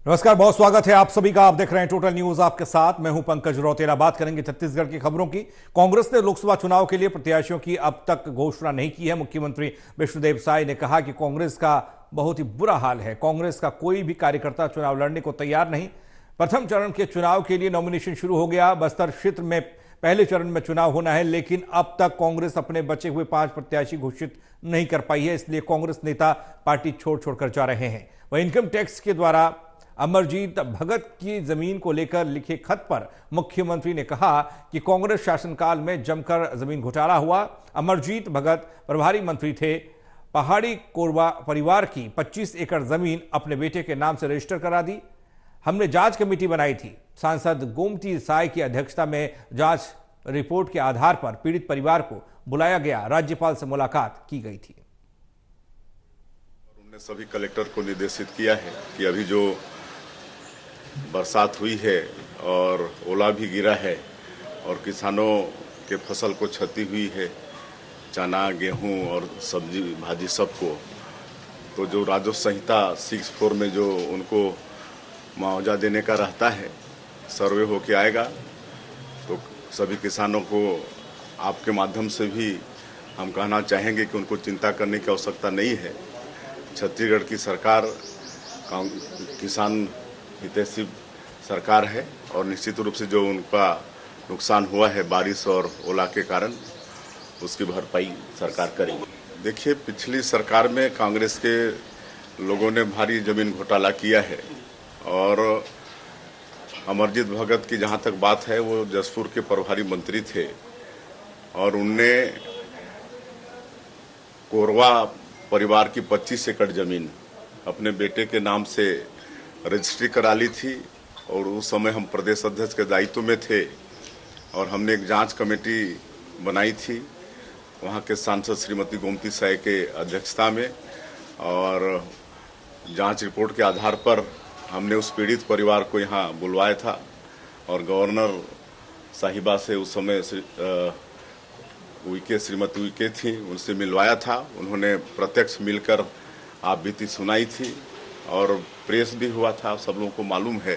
नमस्कार, बहुत स्वागत है आप सभी का। आप देख रहे हैं टोटल न्यूज, आपके साथ मैं हूं पंकज रौतेला। बात करेंगे छत्तीसगढ़ की खबरों की। कांग्रेस ने लोकसभा चुनाव के लिए प्रत्याशियों की अब तक घोषणा नहीं की है। मुख्यमंत्री विष्णुदेव साय ने कहा कि कांग्रेस का बहुत ही बुरा हाल है। कांग्रेस का कोई भी कार्यकर्ता चुनाव लड़ने को तैयार नहीं। प्रथम चरण के चुनाव के लिए नॉमिनेशन शुरू हो गया। बस्तर क्षेत्र में पहले चरण में चुनाव होना है, लेकिन अब तक कांग्रेस अपने बचे हुए 5 प्रत्याशी घोषित नहीं कर पाई है। इसलिए कांग्रेस नेता पार्टी छोड़ छोड़कर जा रहे हैं। वह इनकम टैक्स के द्वारा अमरजीत भगत की जमीन को लेकर लिखे खत पर मुख्यमंत्री ने कहा कि कांग्रेस शासनकाल में जमकर जमीन घोटाला हुआ। अमरजीत भगत प्रभारी मंत्री थे। पहाड़ी कोरबा परिवार की 25 एकड़ जमीन अपने बेटे के नाम से रजिस्टर करा दी। हमने जांच कमेटी बनाई थी। सांसद गोमती साय की अध्यक्षता में जांच रिपोर्ट के आधार पर पीड़ित परिवार को बुलाया गया। राज्यपाल से मुलाकात की गई थी। हमने सभी कलेक्टर को निर्देशित किया है कि अभी जो बरसात हुई है और ओला भी गिरा है और किसानों के फसल को क्षति हुई है, चना, गेहूं और सब्जी भाजी सबको, तो जो राजस्व संहिता 64 में जो उनको मुआवजा देने का रहता है, सर्वे होके आएगा। तो सभी किसानों को आपके माध्यम से भी हम कहना चाहेंगे कि उनको चिंता करने की आवश्यकता नहीं है। छत्तीसगढ़ की सरकार किसान हितैषी सरकार है और निश्चित रूप से जो उनका नुकसान हुआ है बारिश और ओला के कारण, उसकी भरपाई सरकार करेगी। देखिए, पिछली सरकार में कांग्रेस के लोगों ने भारी जमीन घोटाला किया है और अमरजीत भगत की जहां तक बात है, वो जसपुर के प्रभारी मंत्री थे और उनने कोरवा परिवार की 25 एकड़ जमीन अपने बेटे के नाम से रजिस्ट्री करा ली थी और उस समय हम प्रदेश अध्यक्ष के दायित्व में थे और हमने एक जांच कमेटी बनाई थी वहां के सांसद श्रीमती गोमती साय के अध्यक्षता में, और जांच रिपोर्ट के आधार पर हमने उस पीड़ित परिवार को यहां बुलवाया था और गवर्नर साहिबा से उस समय श्रीमती उइके थी, उनसे मिलवाया था। उन्होंने प्रत्यक्ष मिलकर आप बीती सुनाई थी और प्रेस भी हुआ था, सब लोगों को मालूम है।